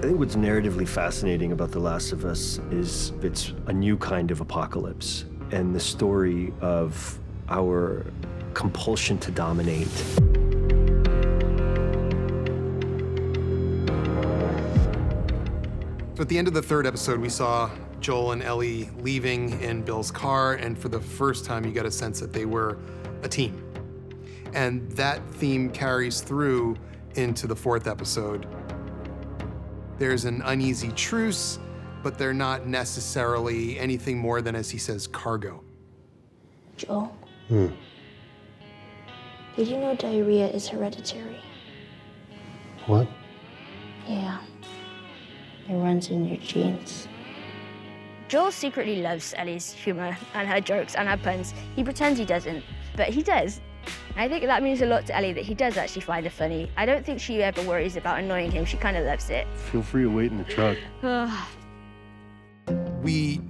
think what's narratively fascinating about The Last of Us is it's a new kind of apocalypse and the story of our compulsion to dominate. At the end of the third episode, we saw Joel and Ellie leaving in Bill's car, and for the first time, you got a sense that they were a team. And that theme carries through into the fourth episode. There's an uneasy truce, but they're not necessarily anything more than, as he says, cargo. Joel? Did you know diarrhea is hereditary? What? Yeah. It runs in your genes. Joel secretly loves Ellie's humor and her jokes and her puns. He pretends he doesn't, but he does. I think that means a lot to Ellie that he does actually find her funny. I don't think she ever worries about annoying him. She kind of loves it. Feel free to wait in the truck. We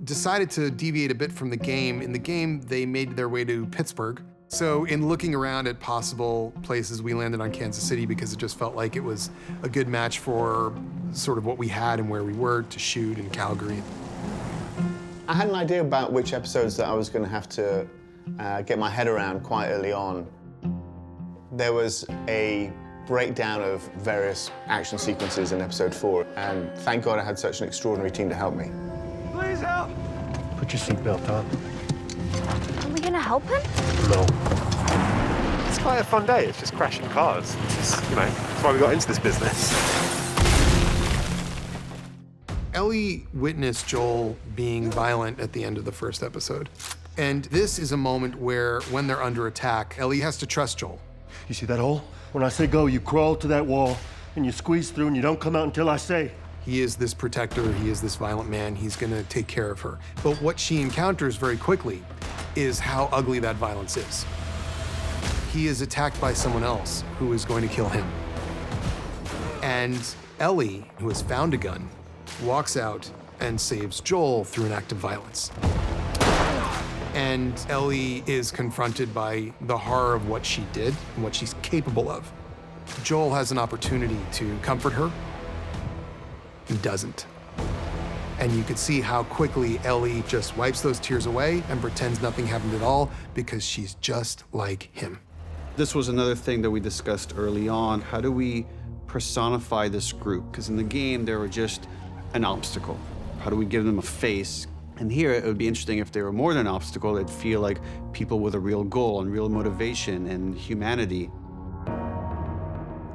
decided to deviate a bit from the game. In the game, they made their way to Pittsburgh. So in looking around at possible places, we landed on Kansas City because it just felt like it was a good match for sort of what we had and where we were to shoot in Calgary. I had an idea about which episodes that I was going to have to get my head around quite early on. There was a breakdown of various action sequences in episode 4, and thank God I had such an extraordinary team to help me. Please help! Put your seatbelt on. Are we gonna help him? No. It's quite a fun day. It's just crashing cars. It's, you know, that's why we got into this business. Ellie witnessed Joel being violent at the end of the first episode. And this is a moment where, when they're under attack, Ellie has to trust Joel. You see that hole? When I say go, you crawl to that wall and you squeeze through and you don't come out until I say. He is this protector, he is this violent man, he's gonna take care of her. But what she encounters very quickly is how ugly that violence is. He is attacked by someone else who is going to kill him. And Ellie, who has found a gun, walks out and saves Joel through an act of violence. And Ellie is confronted by the horror of what she did and what she's capable of. Joel has an opportunity to comfort her. He doesn't. And you could see how quickly Ellie just wipes those tears away and pretends nothing happened at all because she's just like him. This was another thing that we discussed early on. How do we personify this group? Because in the game, they were just an obstacle. How do we give them a face? And here, it would be interesting if they were more than an obstacle. They'd feel like people with a real goal and real motivation and humanity.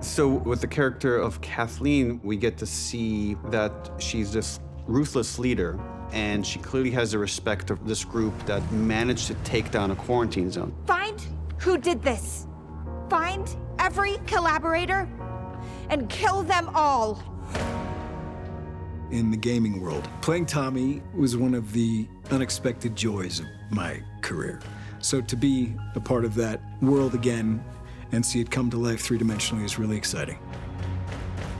So with the character of Kathleen, we get to see that she's this ruthless leader, and she clearly has the respect of this group that managed to take down a quarantine zone. Find who did this. Find every collaborator and kill them all. In the gaming world, playing Tommy was one of the unexpected joys of my career. So to be a part of that world again and see it come to life three-dimensionally is really exciting.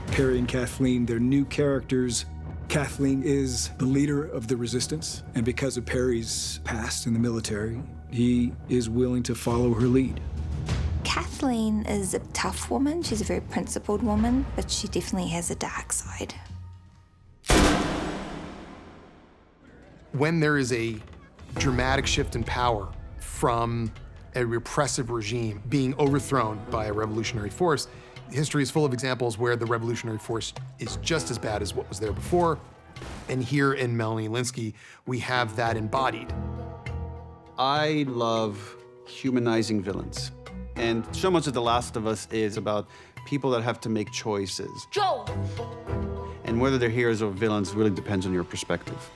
Perry and Kathleen, they're new characters. Kathleen is the leader of the resistance, and because of Perry's past in the military, he is willing to follow her lead. Kathleen is a tough woman. She's a very principled woman, but she definitely has a dark side. When there is a dramatic shift in power from a repressive regime being overthrown by a revolutionary force, history is full of examples where the revolutionary force is just as bad as what was there before. And here in Melanie Lynskey, we have that embodied. I love humanizing villains. And so much of The Last of Us is about people that have to make choices. Joel! And whether they're heroes or villains really depends on your perspective.